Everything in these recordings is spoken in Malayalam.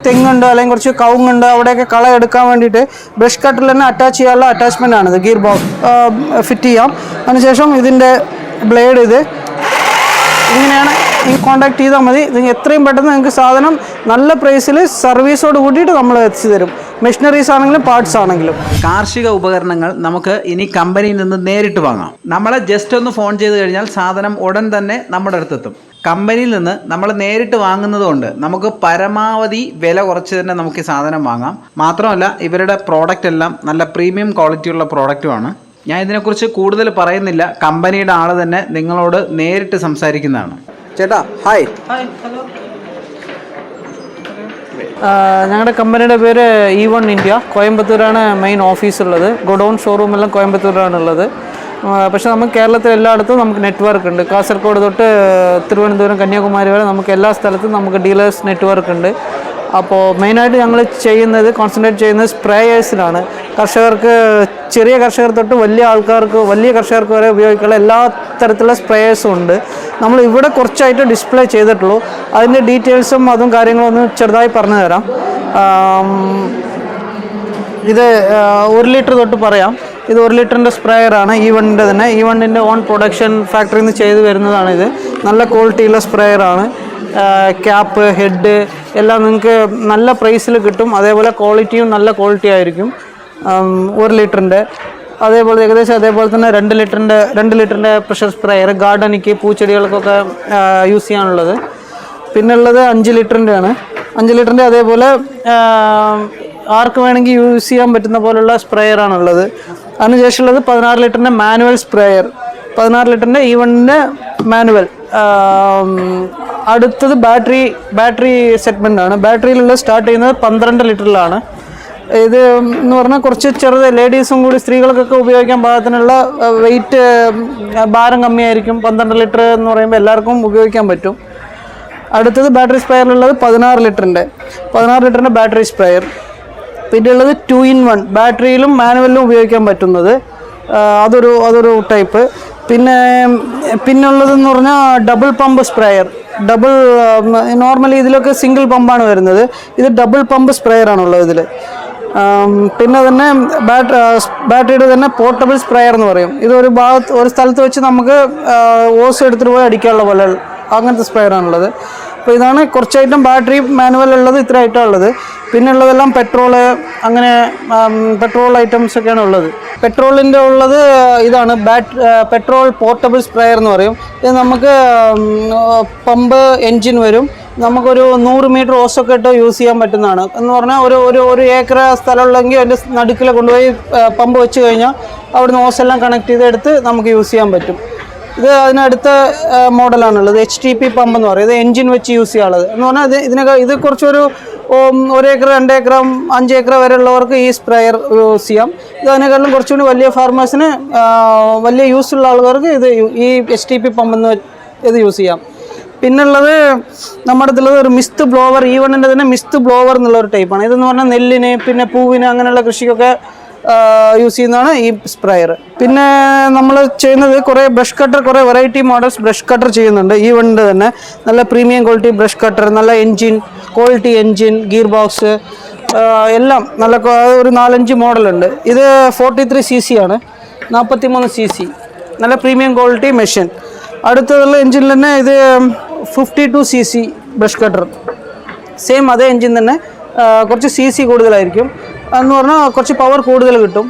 തെങ്ങുണ്ട് അല്ലെങ്കിൽ കുറച്ച് കവുങ്ങുണ്ട് അവിടെയൊക്കെ കള എടുക്കാൻ വേണ്ടിയിട്ട് ബ്രഷ് കട്ടറിൽ തന്നെ അറ്റാച്ച് ചെയ്യാനുള്ള അറ്റാച്ച്മെൻ്റ് ആണിത്. ഗിയർ ബോക്സ് ഫിറ്റ് ചെയ്യാം. അതിനുശേഷം ഇതിൻ്റെ ബ്ലേഡ് ഇങ്ങനെയാണ്. ഈ കോൺടാക്ട് ചെയ്താൽ മതി. നിങ്ങൾ എത്രയും പെട്ടെന്ന് നിങ്ങൾക്ക് സാധനം നല്ല പ്രൈസിൽ സർവീസോട് കൂട്ടിയിട്ട് നമ്മൾ എത്തിച്ചു തരും. മെഷീനറീസ് ആണെങ്കിലും പാർട്സ് ആണെങ്കിലും. കാർഷിക ഉപകരണങ്ങൾ നമുക്ക് ഇനി കമ്പനിയിൽ നിന്ന് നേരിട്ട് വാങ്ങാം. നമ്മളെ ജസ്റ്റ് ഒന്ന് ഫോൺ ചെയ്ത് കഴിഞ്ഞാൽ സാധനം ഉടൻ തന്നെ നമ്മുടെ അടുത്തെത്തും. കമ്പനിയിൽ നിന്ന് നമ്മൾ നേരിട്ട് വാങ്ങുന്നത് കൊണ്ട് നമുക്ക് പരമാവധി വില കുറച്ച് തന്നെ നമുക്ക് ഈ സാധനം വാങ്ങാം. മാത്രമല്ല ഇവരുടെ പ്രോഡക്റ്റ് എല്ലാം നല്ല പ്രീമിയം ക്വാളിറ്റിയുള്ള പ്രോഡക്റ്റുമാണ്. ഞാൻ ഇതിനെക്കുറിച്ച് കൂടുതൽ പറയുന്നില്ല. കമ്പനിയുടെ ആൾ തന്നെ നിങ്ങളോട് നേരിട്ട് സംസാരിക്കുന്നതാണ്. ചേട്ടാ ഹായ്. ഹലോ. ഞങ്ങളുടെ കമ്പനിയുടെ പേര് E1 ഇന്ത്യ. കോയമ്പത്തൂരാണ് മെയിൻ ഓഫീസ് ഉള്ളത്. ഗോഡൗൺ ഷോറൂം എല്ലാം കോയമ്പത്തൂരാണുള്ളത്. പക്ഷേ നമുക്ക് കേരളത്തിൽ എല്ലായിടത്തും നമുക്ക് നെറ്റ്വർക്ക് ഉണ്ട്. കാസർഗോഡ് തൊട്ട് തിരുവനന്തപുരം കന്യാകുമാരി വരെ നമുക്ക് എല്ലാ സ്ഥലത്തും നമുക്ക് ഡീലേഴ്സ് നെറ്റ്വർക്ക് ഉണ്ട്. അപ്പോൾ മെയിനായിട്ട് ഞങ്ങൾ കോൺസെൻട്രേറ്റ് ചെയ്യുന്നത് സ്പ്രേയേഴ്സിലാണ്. കർഷകർക്ക്, ചെറിയ കർഷകർ തൊട്ട് വലിയ കർഷകർക്ക് വരെ ഉപയോഗിക്കാനുള്ള എല്ലാ തരത്തിലുള്ള സ്പ്രേയേഴ്സും ഉണ്ട്. നമ്മൾ ഇവിടെ കുറച്ചായിട്ട് ഡിസ്പ്ലേ ചെയ്തിട്ടുള്ളൂ. അതിൻ്റെ ഡീറ്റെയിൽസും അതും കാര്യങ്ങളും ഒന്ന് ചെറുതായി പറഞ്ഞു തരാം. ഇത് 1 ലിറ്റർ തൊട്ട് പറയാം. ഇത് 1 ലിറ്ററിൻ്റെ സ്പ്രേയറാണ്. E1ൻ്റെ തന്നെ. E1ൻ്റെ ഓൺ പ്രൊഡക്ഷൻ ഫാക്ടറിയിൽ നിന്ന് ചെയ്ത് വരുന്നതാണിത്. നല്ല ക്വാളിറ്റിയുള്ള സ്പ്രേയറാണ്. ക്യാപ്പ്, ഹെഡ് എല്ലാം നിങ്ങൾക്ക് നല്ല പ്രൈസിൽ കിട്ടും. അതേപോലെ ക്വാളിറ്റിയും നല്ല ക്വാളിറ്റി ആയിരിക്കും. 1 ലിറ്ററിൻ്റെ അതേപോലെ ഏകദേശം അതേപോലെ തന്നെ 2 ലിറ്ററിൻ്റെ പ്രഷർ സ്പ്രേയർ ഗാർഡനിക്ക്, പൂച്ചെടികൾക്കൊക്കെ യൂസ് ചെയ്യാനുള്ളത്. പിന്നെ ഉള്ളത് 5 ലിറ്ററിൻ്റെ ആണ്. 5 ലിറ്ററിൻ്റെ അതേപോലെ ആർക്ക് വേണമെങ്കിൽ യൂസ് ചെയ്യാൻ പറ്റുന്ന പോലുള്ള സ്പ്രേയറാണുള്ളത്. അതിനുശേഷമുള്ളത് 16 ലിറ്ററിൻ്റെ മാനുവൽ സ്പ്രേയർ. 16 ലിറ്ററിൻ്റെ E1ൻ്റെ മാനുവൽ. അടുത്തത് ബാറ്ററി സെഗ്മെൻ്റ് ആണ്. ബാറ്ററിയിലുള്ള സ്റ്റാർട്ട് ചെയ്യുന്നത് 12 ലിറ്ററിലാണ്. ഇത് എന്ന് പറഞ്ഞാൽ കുറച്ച് ചെറുത്, ലേഡീസും കൂടി സ്ത്രീകൾക്കൊക്കെ ഉപയോഗിക്കാൻ പാകത്തിനുള്ള വെയിറ്റ്, ഭാരം കമ്മിയായിരിക്കും. 12 ലിറ്റർ എന്ന് പറയുമ്പോൾ എല്ലാവർക്കും ഉപയോഗിക്കാൻ പറ്റും. അടുത്തത് ബാറ്ററി സ്പ്രേയറിലുള്ളത് 16 ലിറ്ററിൻ്റെ ബാറ്ററി സ്പ്രേയർ. പിന്നെ ഉള്ളത് 2-in-1 ബാറ്ററിയിലും മാനുവലിലും ഉപയോഗിക്കാൻ പറ്റുന്നത്. അതൊരു ടൈപ്പ്. പിന്നുള്ളതെന്ന് പറഞ്ഞാൽ ഡബിൾ പമ്പ് സ്പ്രേയർ. നോർമലി ഇതിലൊക്കെ സിംഗിൾ പമ്പാണ് വരുന്നത്. ഇത് ഡബിൾ പമ്പ് സ്പ്രേയറാണുള്ളത് ഇതിൽ. പിന്നെ തന്നെ ബാറ്ററിയുടെ തന്നെ പോർട്ടബിൾ സ്പ്രേയർ എന്ന് പറയും. ഇത് ഒരു സ്ഥലത്ത് വെച്ച് നമുക്ക് ഓസ് എടുത്തിട്ട് പോയി അടിക്കാനുള്ള പോലെ അങ്ങനത്തെ സ്പ്രേയറാണുള്ളത്. അപ്പോൾ ഇതാണ് കുറച്ച് ഐറ്റം. ബാറ്ററി മാനുവൽ ഉള്ളത് ഇത്ര ഐറ്റം ഉള്ളത്. പിന്നെ ഉള്ളതെല്ലാം അങ്ങനെ പെട്രോൾ ഐറ്റംസ് ഒക്കെയാണ് ഉള്ളത്. പെട്രോളിൻ്റെ ഉള്ളത് ഇതാണ് പെട്രോൾ പോർട്ടബിൾ സ്പ്രേയർ എന്ന് പറയും. ഇത് നമുക്ക് പമ്പ് എൻജിൻ വരും. നമുക്കൊരു 100 മീറ്റർ ഓസൊക്കെ ഇട്ട് യൂസ് ചെയ്യാൻ പറ്റുന്നതാണ്. എന്ന് പറഞ്ഞാൽ ഒരു ഏക്കർ സ്ഥലമുള്ളെങ്കിൽ അതിൻ്റെ നടുക്കിൽ കൊണ്ടുപോയി പമ്പ് വെച്ച് കഴിഞ്ഞാൽ അവിടുന്ന് ഓസെല്ലാം കണക്ട് ചെയ്തെടുത്ത് നമുക്ക് യൂസ് ചെയ്യാൻ പറ്റും. ഇത് അതിനടുത്ത മോഡലാണുള്ളത്. HTP പമ്പ് എന്ന് പറയും. ഇത് എൻജിൻ വെച്ച് യൂസ് ചെയ്യാനുള്ളത്. എന്ന് പറഞ്ഞാൽ ഇത് കുറച്ചൊരു 1 ഏക്കർ, 2 ഏക്കർ, 5 ഏക്കർ വരെ ഉള്ളവർക്ക് ഈ സ്പ്രേയർ യൂസ് ചെയ്യാം. ഇത് അതിനേക്കാളും കുറച്ചുകൂടി വലിയ ഫാർമേഴ്സിന്, വലിയ യൂസുള്ള ആൾക്കാർക്ക് ഈ HTP പമ്പെന്ന് ഇത് യൂസ് ചെയ്യാം. പിന്നുള്ളത് നമ്മുടെ അടുത്തുള്ളത് ഒരു മിസ്റ്റ് ബ്ലോവർ. E1ൻ്റെ തന്നെ മിസ്റ്റ് ബ്ലോവർ എന്നുള്ളൊരു ടൈപ്പാണ്. ഇതെന്ന് പറഞ്ഞാൽ നെല്ലിന്, പിന്നെ പൂവിന്, അങ്ങനെയുള്ള കൃഷിക്കൊക്കെ യൂസ് ചെയ്യുന്നതാണ് ഈ സ്പ്രേയർ. പിന്നെ നമ്മൾ ചെയ്യുന്നത് കുറേ വെറൈറ്റി മോഡൽസ് ബ്രഷ് കട്ടർ ചെയ്യുന്നുണ്ട്. E1ൻ്റെ തന്നെ നല്ല പ്രീമിയം ക്വാളിറ്റി ബ്രഷ് കട്ടർ, നല്ല ക്വാളിറ്റി എൻജിൻ, ഗിയർ ബോക്സ് എല്ലാം നല്ല ഒരു 4-5 മോഡലുണ്ട്. ഇത് 43cc ആണ്, 43cc, നല്ല പ്രീമിയം ക്വാളിറ്റി മെഷീൻ. അടുത്തുള്ള എൻജിനിൽ തന്നെ ഇത് 52cc ബ്രഷ് കട്ടർ. സെയിം അതേ എൻജിൻ തന്നെ, കുറച്ച് CC കൂടുതലായിരിക്കും. എന്ന് പറഞ്ഞാൽ കുറച്ച് പവർ കൂടുതൽ കിട്ടും.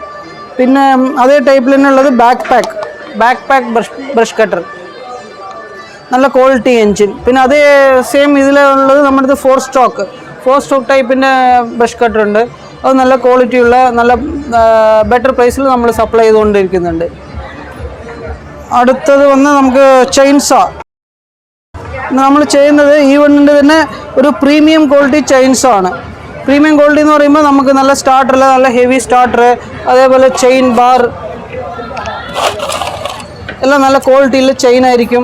പിന്നെ അതേ ടൈപ്പിൽ തന്നെ ഉള്ളത് ബാക്ക് പാക്ക് ബ്രഷ് കട്ടർ, നല്ല ക്വാളിറ്റി എൻജിൻ. പിന്നെ അതേ സെയിം ഇതിലുള്ളത് നമ്മുടെ അടുത്ത് 4 സ്റ്റോക്ക് ടൈപ്പിൻ്റെ ബ്രഷ് കട്ടർ ഉണ്ട്. അത് നല്ല ക്വാളിറ്റിയുള്ള, നല്ല ബെറ്റർ പ്രൈസിൽ നമ്മൾ സപ്ലൈ ചെയ്തുകൊണ്ടിരിക്കുന്നുണ്ട്. അടുത്തത് നമുക്ക് ചെയിൻസാ. നമ്മൾ ചെയ്യുന്നത് E1ൻ്റെ തന്നെ ഒരു പ്രീമിയം ക്വാളിറ്റി ചെയിൻസോ ആണ്. പ്രീമിയം ക്വാളിറ്റി എന്ന് പറയുമ്പോൾ നമുക്ക് നല്ല സ്റ്റാർട്ടർ, നല്ല ഹെവി സ്റ്റാർട്ടർ, അതേപോലെ ചെയിൻ ബാർ എല്ലാം നല്ല ക്വാളിറ്റിയിൽ ചെയിൻ ആയിരിക്കും.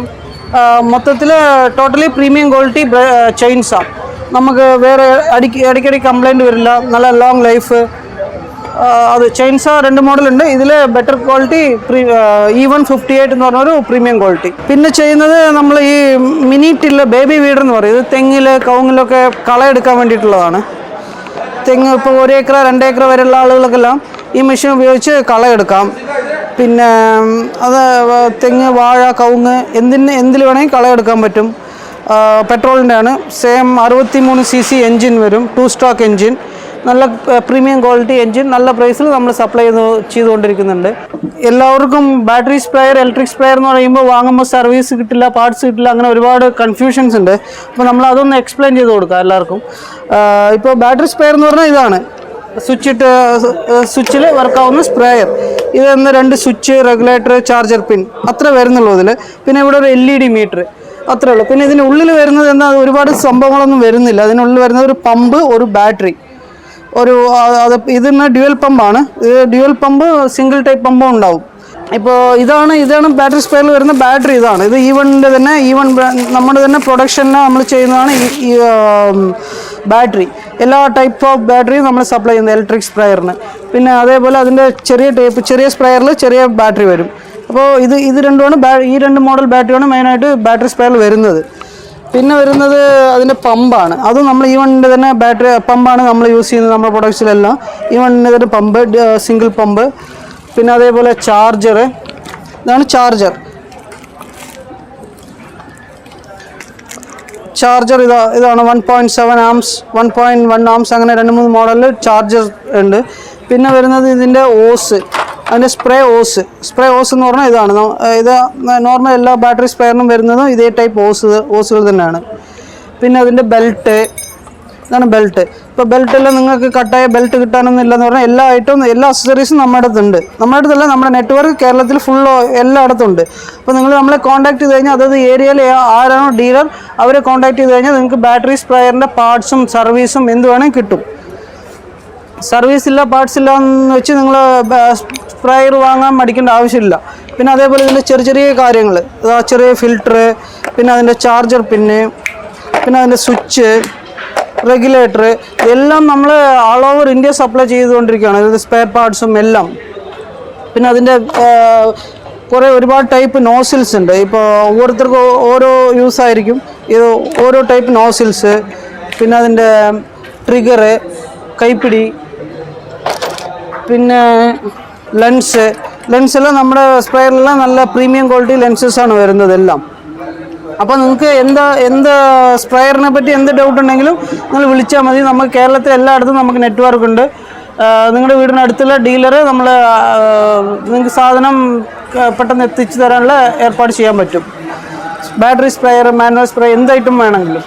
മൊത്തത്തിൽ ടോട്ടലി പ്രീമിയം ക്വാളിറ്റി ചെയിൻസാണ്. നമുക്ക് വേറെ ഇടയ്ക്കിടയ്ക്ക് കംപ്ലൈൻറ്റ് വരില്ല. നല്ല ലോങ് ലൈഫ്. അത് ചെയിൻസ 2 മോഡലുണ്ട്. ഇതിൽ ബെറ്റർ ക്വാളിറ്റി E158 എന്ന് പറഞ്ഞൊരു പ്രീമിയം ക്വാളിറ്റി. പിന്നെ ചെയ്യുന്നത് നമ്മൾ ഈ മിനി ടില്ലർ, ബേബി വീഡർ എന്ന് പറയും. ഇത് തെങ്ങിൽ, കവുങ്ങിലൊക്കെ കളയെടുക്കാൻ വേണ്ടിയിട്ടുള്ളതാണ്. തെങ്ങ് ഇപ്പോൾ 1 ഏക്കർ 2 ഏക്കർ വരെയുള്ള ആളുകൾക്കെല്ലാം ഈ മെഷീൻ ഉപയോഗിച്ച് കളയെടുക്കാം. പിന്നെ അത് തെങ്ങ്, വാഴ, കവുങ്ങ് എന്തിൽ വേണമെങ്കിൽ കളയെടുക്കാൻ പറ്റും. പെട്രോളിൻ്റെ ആണ്. സെയിം 63 cc എൻജിൻ വരും, 2 സ്ട്രോക്ക് എൻജിൻ. നല്ല പ്രീമിയം ക്വാളിറ്റി എൻജിൻ, നല്ല പ്രൈസിൽ നമ്മൾ സപ്ലൈ ചെയ്തുകൊണ്ടിരിക്കുന്നുണ്ട്. എല്ലാവർക്കും ബാറ്ററി സ്പ്രെയർ, ഇലക്ട്രിക് സ്പ്രെയർ എന്ന് പറയുമ്പോൾ വാങ്ങുമ്പോൾ സർവീസ് കിട്ടില്ല, പാർട്സ് കിട്ടില്ല, അങ്ങനെ ഒരുപാട് കൺഫ്യൂഷൻസ് ഉണ്ട്. അപ്പോൾ നമ്മൾ അതൊന്ന് എക്സ്പ്ലെയിൻ ചെയ്ത് കൊടുക്കാം എല്ലാവർക്കും. ഇപ്പോൾ ബാറ്ററി സ്പ്രെയർ എന്ന് പറഞ്ഞാൽ ഇതാണ്, സ്വിച്ചിൽ വർക്കാവുന്ന സ്പ്രേയർ. ഇതെന്ന് 2 സ്വിച്ച്, റെഗുലേറ്റർ, ചാർജർ പിൻ അത്ര വരുന്നുള്ളൂ ഇതിൽ. പിന്നെ ഇവിടെ ഒരു LED മീറ്റർ അത്രേ ഉള്ളൂ. പിന്നെ ഇതിൻ്റെ ഉള്ളിൽ വരുന്നത് എന്താ, ഒരുപാട് സംഭവങ്ങളൊന്നും വരുന്നില്ല. അതിനുള്ളിൽ വരുന്നത് ഒരു പമ്പ്, ഒരു ബാറ്ററി, ഇതിന് ഡ്യുവൽ പമ്പാണ്. ഇത് ഡ്യുവൽ പമ്പ്, സിംഗിൾ ടൈപ്പ് പമ്പും ഉണ്ടാവും. ഇപ്പോൾ ഇതാണ് ബാറ്ററി സ്പെയറിൽ വരുന്ന ബാറ്ററി. ഇത് ഈവണിൻ്റെ തന്നെ നമ്മുടെ തന്നെ പ്രൊഡക്ഷനിൽ നമ്മൾ ചെയ്യുന്നതാണ് ഈ ബാറ്ററി. എല്ലാ ടൈപ്പ് ഓഫ് ബാറ്ററിയും നമ്മൾ സപ്ലൈ ചെയ്യുന്നത് ഇലക്ട്രിക് സ്പ്രെയറിന്. പിന്നെ അതേപോലെ അതിൻ്റെ ചെറിയ സ്പ്രെയറിൽ ചെറിയ ബാറ്ററി വരും. അപ്പോൾ ഇത് രണ്ടുമാണ് ഈ 2 മോഡൽ ബാറ്ററിയാണ് മെയിനായിട്ട് ബാറ്ററി സ്പ്രെയറിൽ വരുന്നത്. പിന്നെ വരുന്നത് അതിൻ്റെ പമ്പാണ്. അതും നമ്മൾ ഈവണിൻ്റെ തന്നെ ബാറ്ററി പമ്പാണ് നമ്മൾ യൂസ് ചെയ്യുന്നത് നമ്മുടെ പ്രൊഡക്ട്സിലെല്ലാം. ഈവണിൻ്റെ തന്നെ പമ്പ്, സിംഗിൾ പമ്പ്. പിന്നെ അതേപോലെ ചാർജർ, ഇതാണ് ചാർജർ. ഇതാണ് 1.7 amps, 1.1 amps, അങ്ങനെ 2-3 മോഡലിൽ ചാർജർ ഉണ്ട്. പിന്നെ വരുന്നത് ഇതിൻ്റെ ഓസ്, അതിൻ്റെ സ്പ്രേ ഓസ് എന്ന് പറഞ്ഞാൽ ഇതാണ്. ഇത് നോർമൽ എല്ലാ ബാറ്ററി സ്പ്രെയറിനും വരുന്നതും ഇതേ ടൈപ്പ് ഓസുകൾ തന്നെയാണ്. പിന്നെ അതിൻ്റെ ബെൽറ്റ്, ഇതാണ് ബെൽറ്റ്. ഇപ്പോൾ ബെൽറ്റെല്ലാം നിങ്ങൾക്ക് കട്ടായ ബെൽറ്റ് കിട്ടാനൊന്നും ഇല്ലെന്ന് പറഞ്ഞാൽ എല്ലാ അക്സസറീസും നമ്മുടെ അടുത്തുണ്ട്. നമ്മുടെ അടുത്തല്ല, നമ്മുടെ നെറ്റ്വർക്ക് കേരളത്തിൽ എല്ലായിടത്തും ഉണ്ട്. അപ്പോൾ നിങ്ങൾ നമ്മളെ കോൺടാക്ട് ചെയ്ത് കഴിഞ്ഞാൽ അതായത് ഏരിയയിൽ ആരാണോ ഡീലർ അവരെ കോൺടാക്ട് ചെയ്ത് കഴിഞ്ഞാൽ നിങ്ങൾക്ക് ബാറ്ററി സ്പ്രെയറിൻ്റെ പാർട്സും സർവീസും എന്ത് വേണമെങ്കിൽ കിട്ടും. സർവീസ് ഇല്ല, പാർട്സ് ഇല്ല എന്ന് വെച്ച് നിങ്ങൾ സ്പ്രെയർ വാങ്ങാൻ മടിക്കേണ്ട ആവശ്യമില്ല. പിന്നെ അതേപോലെ ഇതിൻ്റെ ചെറിയ കാര്യങ്ങൾ, ചെറിയ ഫിൽറ്റർ, പിന്നെ അതിൻ്റെ ചാർജർ പിന്ന്, പിന്നെ അതിൻ്റെ സ്വിച്ച്, റെഗുലേറ്റർ, എല്ലാം നമ്മൾ ഓൾ ഓവർ ഇന്ത്യ സപ്ലൈ ചെയ്തുകൊണ്ടിരിക്കുകയാണ്. അതായത് സ്പെയർ പാർട്സും എല്ലാം. പിന്നെ അതിൻ്റെ ഒരുപാട് ടൈപ്പ് നോസിൽസ് ഉണ്ട്. ഇപ്പോൾ ഓരോരുത്തർക്കും ഓരോ യൂസ് ആയിരിക്കും. ഇത് ഓരോ ടൈപ്പ് നോസിൽസ്, പിന്നെ അതിൻ്റെ ട്രിഗറ്, കൈപ്പിടി, പിന്നെ ലെൻസെല്ലാം നമ്മുടെ സ്പ്രെയറിലെല്ലാം നല്ല പ്രീമിയം ക്വാളിറ്റി ലെൻസസാണ് വരുന്നത് എല്ലാം. അപ്പോൾ നിങ്ങൾക്ക് എന്ത് സ്പ്രെയറിനെ പറ്റി എന്ത് ഡൗട്ട് ഉണ്ടെങ്കിലും നിങ്ങൾ വിളിച്ചാൽ മതി. നമുക്ക് കേരളത്തിൽ എല്ലായിടത്തും നമുക്ക് നെറ്റ്വർക്ക് ഉണ്ട്. നിങ്ങളുടെ വീടിനടുത്തുള്ള ഡീലർ നിങ്ങൾക്ക് സാധനം പെട്ടെന്ന് എത്തിച്ചു തരാനുള്ള ഏർപ്പാട് ചെയ്യാൻ പറ്റും. ബാറ്ററി സ്പ്രെയർ, മാനുവൽ സ്പ്രെയർ, എന്ത് ഐറ്റം വേണമെങ്കിലും.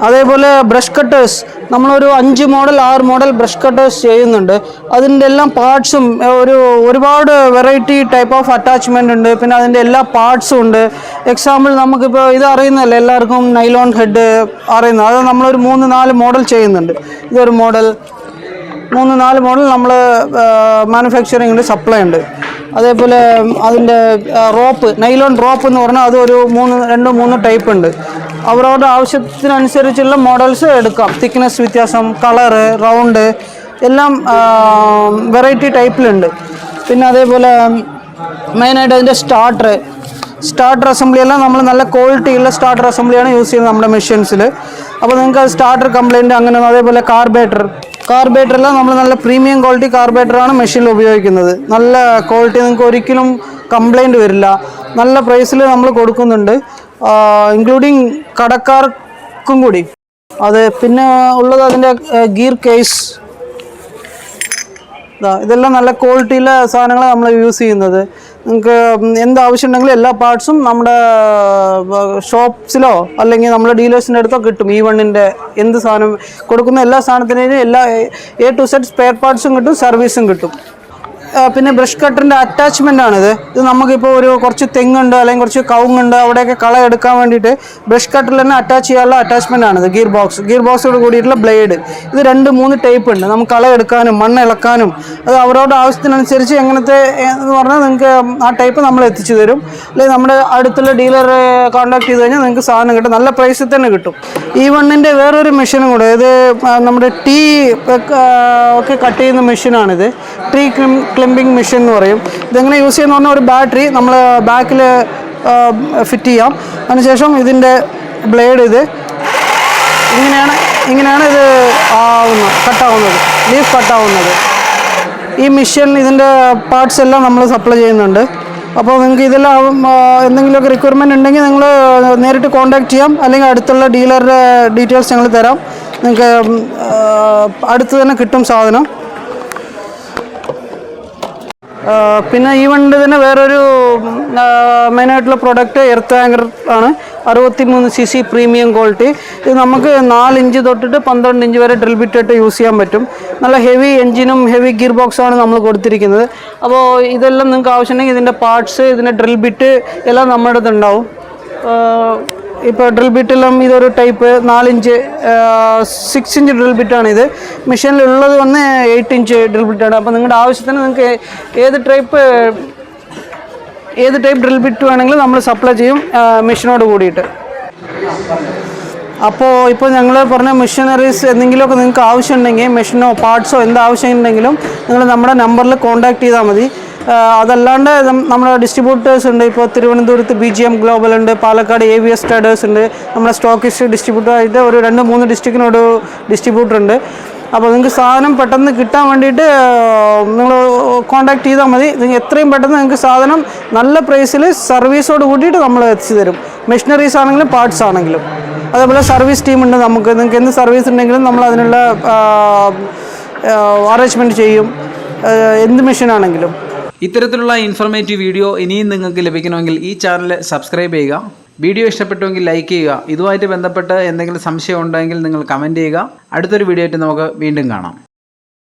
അതേപോലെ ബ്രഷ് കട്ടേഴ്സ്, നമ്മളൊരു 5 മോഡൽ 6 മോഡൽ ബ്രഷ് കട്ടേഴ്സ് ചെയ്യുന്നുണ്ട്. അതിൻ്റെ എല്ലാം പാർട്സും ഒരുപാട് വെറൈറ്റി ടൈപ്പ് ഓഫ് അറ്റാച്ച്മെൻ്റ് ഉണ്ട്. പിന്നെ അതിൻ്റെ എല്ലാ പാർട്സും ഉണ്ട്. എക്സാമ്പിൾ നമുക്കിപ്പോൾ ഇത് അറിയുന്നതല്ലേ എല്ലാവർക്കും, നൈലോൺ ഹെഡ് അറിയുന്നത്. അത് നമ്മളൊരു 3-4 മോഡൽ ചെയ്യുന്നുണ്ട്. ഇതൊരു മോഡൽ, 3-4 മോഡൽ നമ്മൾ മാനുഫാക്ചറിങ്ങിൽ സപ്ലൈ ഉണ്ട്. അതേപോലെ അതിൻ്റെ റോപ്പ്, നൈലോൺ റോപ്പ് എന്ന് പറഞ്ഞാൽ അതൊരു 2-3 ടൈപ്പ് ഉണ്ട്. അവരവരുടെ ആവശ്യത്തിനനുസരിച്ചുള്ള മോഡൽസ് എടുക്കാം. തിക്നെസ് വ്യത്യാസം, കളറ്, റൗണ്ട് എല്ലാം വെറൈറ്റി ടൈപ്പിലുണ്ട്. പിന്നെ അതേപോലെ മെയിനായിട്ട് അതിൻ്റെ സ്റ്റാർട്ടർ അസംബ്ലി എല്ലാം നമ്മൾ നല്ല ക്വാളിറ്റിയുള്ള സ്റ്റാർട്ടർ അസംബ്ലിയാണ് യൂസ് ചെയ്യുന്നത് നമ്മുടെ മെഷീൻസിൽ. അപ്പോൾ നിങ്ങൾക്ക് അത് സ്റ്റാർട്ടർ കംപ്ലൈൻറ്റ് അങ്ങനെ. അതേപോലെ കാർബേറ്ററെല്ലാം നമ്മൾ നല്ല പ്രീമിയം ക്വാളിറ്റി കാർബേറ്ററാണ് മെഷീനിൽ ഉപയോഗിക്കുന്നത്. നല്ല ക്വാളിറ്റി, നിങ്ങൾക്ക് ഒരിക്കലും കംപ്ലൈൻറ്റ് വരില്ല. നല്ല പ്രൈസിൽ നമ്മൾ കൊടുക്കുന്നുണ്ട്, ഇൻക്ലൂഡിങ് കടക്കാർക്കും കൂടി. അത് പിന്നെ ഉള്ളത് അതിൻ്റെ ഗിയർ കേസ്. ഇതെല്ലാം നല്ല ക്വാളിറ്റിയിലെ സാധനങ്ങൾ നമ്മൾ യൂസ് ചെയ്യുന്നത്. നിങ്ങൾക്ക് എന്താവശ്യം ഉണ്ടെങ്കിലും എല്ലാ പാർട്സും നമ്മുടെ ഷോപ്സിലോ അല്ലെങ്കിൽ നമ്മുടെ ഡീലേഴ്സിൻ്റെ അടുത്തോ കിട്ടും. ഈവണിൻ്റെ എന്ത് സാധനം കൊടുക്കുന്ന എല്ലാ സാധനത്തിനും എല്ലാ A to Z സ്പെയർ പാർട്സും കിട്ടും, സർവീസും കിട്ടും. പിന്നെ ബ്രഷ് കട്ടറിൻ്റെ അറ്റാച്ച്മെൻ്റ് ആണിത്. ഇത് നമുക്കിപ്പോൾ കുറച്ച് തെങ്ങുണ്ട് അല്ലെങ്കിൽ കുറച്ച് കവുങ്ങുണ്ട്, അവിടെയൊക്കെ കള എടുക്കാൻ വേണ്ടിയിട്ട് ബ്രഷ് കട്ടറിൽ തന്നെ അറ്റാച്ച് ചെയ്യാനുള്ള അറ്റാച്ച്മെൻ്റ് ആണിത്. ഗിയർ ബോക്സോട് കൂടിയിട്ടുള്ള ബ്ലേഡ്. ഇത് 2-3 ടൈപ്പ് ഉണ്ട്. നമുക്ക് കള എടുക്കാനും മണ്ണ് ഇളക്കാനും അത് അവരവരുടെ ആവശ്യത്തിനനുസരിച്ച് എങ്ങനത്തെ എന്ന് പറഞ്ഞാൽ നിങ്ങൾക്ക് ആ ടൈപ്പ് നമ്മൾ എത്തിച്ചു തരും. അല്ലെങ്കിൽ നമ്മുടെ അടുത്തുള്ള ഡീലറെ കോൺടാക്ട് ചെയ്ത് കഴിഞ്ഞാൽ നിങ്ങൾക്ക് സാധനം കിട്ടും, നല്ല പ്രൈസിൽ തന്നെ കിട്ടും. ഈവണിൻ്റെ വേറൊരു മെഷീനും കൂടെ, ഇത് നമ്മുടെ ടീ ഒക്കെ കട്ട് ചെയ്യുന്ന മെഷീനാണിത്. ട്രീ ക്ലിമ്പിംഗ് മെഷീൻ എന്ന് പറയും. ഇതെങ്ങനെ യൂസ് ചെയ്യുന്ന പറഞ്ഞാൽ ഒരു ബാറ്ററി നമ്മൾ ബാക്കിൽ ഫിറ്റ് ചെയ്യാം. അതിനുശേഷം ഇതിൻ്റെ ബ്ലേഡ് ഇങ്ങനെയാണ് ഇങ്ങനെയാണ് ഇത് കട്ടാവുന്നത്, ലീഫ് കട്ടാവുന്നത്. ഈ മെഷീൻ ഇതിൻ്റെ പാർട്സ് എല്ലാം നമ്മൾ സപ്ലൈ ചെയ്യുന്നുണ്ട്. അപ്പോൾ നിങ്ങൾക്ക് ഇതെല്ലാം എന്തെങ്കിലുമൊക്കെ റിക്വയർമെൻറ്റ് ഉണ്ടെങ്കിൽ നിങ്ങൾ നേരിട്ട് കോൺടാക്ട് ചെയ്യാം, അല്ലെങ്കിൽ അടുത്തുള്ള ഡീലറുടെ ഡീറ്റെയിൽസ് ഞങ്ങൾ തരാം. നിങ്ങൾക്ക് അടുത്ത് തന്നെ കിട്ടും സാധനം. പിന്നെ ഈ വണ്ടി തന്നെ വേറൊരു മെയിനായിട്ടുള്ള പ്രോഡക്റ്റ് എർത്ത് ആങ്കർ ആണ്. 63 cc പ്രീമിയം ക്വാളിറ്റി. ഇത് നമുക്ക് 4 ഇഞ്ച് തൊട്ടിട്ട് 12 ഇഞ്ച് വരെ ഡ്രിൽ ബിറ്റായിട്ട് യൂസ് ചെയ്യാൻ പറ്റും. നല്ല ഹെവി എൻജിനും ഹെവി ഗിയർ ബോക്സാണ് നമ്മൾ കൊടുത്തിരിക്കുന്നത്. അപ്പോൾ ഇതെല്ലാം നിങ്ങൾക്ക് ആവശ്യമുണ്ടെങ്കിൽ ഇതിൻ്റെ പാർട്സ്, ഇതിൻ്റെ ഡ്രിൽ ബിറ്റ് എല്ലാം നമ്മുടെ അടുത്ത് ഉണ്ടാവും. ഇപ്പോൾ ഡ്രിൽ ബിറ്റെല്ലാം ഇതൊരു ടൈപ്പ് 4 ഇഞ്ച് 6 ഇഞ്ച് ഡ്രിൽ ബിറ്റാണ്. ഇത് മെഷീനിലുള്ളത് വന്ന് 8 ഇഞ്ച് ഡ്രിൽ ബിറ്റാണ്. അപ്പോൾ നിങ്ങളുടെ ആവശ്യത്തിന് നിങ്ങൾക്ക് ഏത് ടൈപ്പ് ഡ്രിൽ ബിറ്റ് വേണമെങ്കിലും നമ്മൾ സപ്ലൈ ചെയ്യും മെഷീനോട് കൂടിയിട്ട്. അപ്പോൾ ഇപ്പോൾ ഞങ്ങൾ പറഞ്ഞ മെഷീനറീസ് എന്തെങ്കിലുമൊക്കെ നിങ്ങൾക്ക് ആവശ്യമുണ്ടെങ്കിൽ, മെഷീനോ പാർട്സോ എന്ത് ആവശ്യമുണ്ടെങ്കിലും നിങ്ങൾ നമ്മുടെ നമ്പറിൽ കോൺടാക്ട് ചെയ്താൽ മതി. അതല്ലാണ്ട് നമ്മുടെ ഡിസ്ട്രിബ്യൂട്ടേഴ്സ് ഉണ്ട്. ഇപ്പോൾ തിരുവനന്തപുരത്ത് BGM ഗ്ലോബൽ ഉണ്ട്, പാലക്കാട് AVS ട്രേഡേഴ്സ് ഉണ്ട്, നമ്മുടെ സ്റ്റോക്കിസ്റ്റ് ഡിസ്ട്രിബ്യൂട്ടറായിട്ട് ഒരു 2-3 ഡിസ്ട്രിക്റ്റിനൊരു ഡിസ്ട്രിബ്യൂട്ടർ ഉണ്ട്. അപ്പോൾ നിങ്ങൾക്ക് സാധനം പെട്ടെന്ന് കിട്ടാൻ വേണ്ടിയിട്ട് നിങ്ങൾ കോൺടാക്ട് ചെയ്താൽ മതി. നിങ്ങൾ എത്രയും പെട്ടെന്ന് നിങ്ങൾക്ക് സാധനം നല്ല പ്രൈസിൽ സർവീസോട് കൂട്ടിയിട്ട് നമ്മൾ എത്തിച്ചു തരും. മെഷീനറീസ് ആണെങ്കിലും പാർട്സ് ആണെങ്കിലും. അതേപോലെ സർവീസ് ടീമുണ്ട് നമുക്ക്. നിങ്ങൾക്ക് എന്ത് സർവീസ് ഉണ്ടെങ്കിലും നമ്മൾ അതിനുള്ള അറേഞ്ച്മെൻറ്റ് ചെയ്യും, എന്ത് മെഷീനാണെങ്കിലും. ഇത്തരത്തിലുള്ള ഇൻഫർമേറ്റീവ് വീഡിയോ ഇനിയും നിങ്ങൾക്ക് ലഭിക്കണമെങ്കിൽ ഈ ചാനൽ സബ്സ്ക്രൈബ് ചെയ്യുക. വീഡിയോ ഇഷ്ടപ്പെട്ടുവെങ്കിൽ ലൈക്ക് ചെയ്യുക. ഇതുമായിട്ട് ബന്ധപ്പെട്ട് എന്തെങ്കിലും സംശയം ഉണ്ടെങ്കിൽ നിങ്ങൾ കമൻറ്റ് ചെയ്യുക. അടുത്തൊരു വീഡിയോ ആയിട്ട് നമുക്ക് വീണ്ടും കാണാം.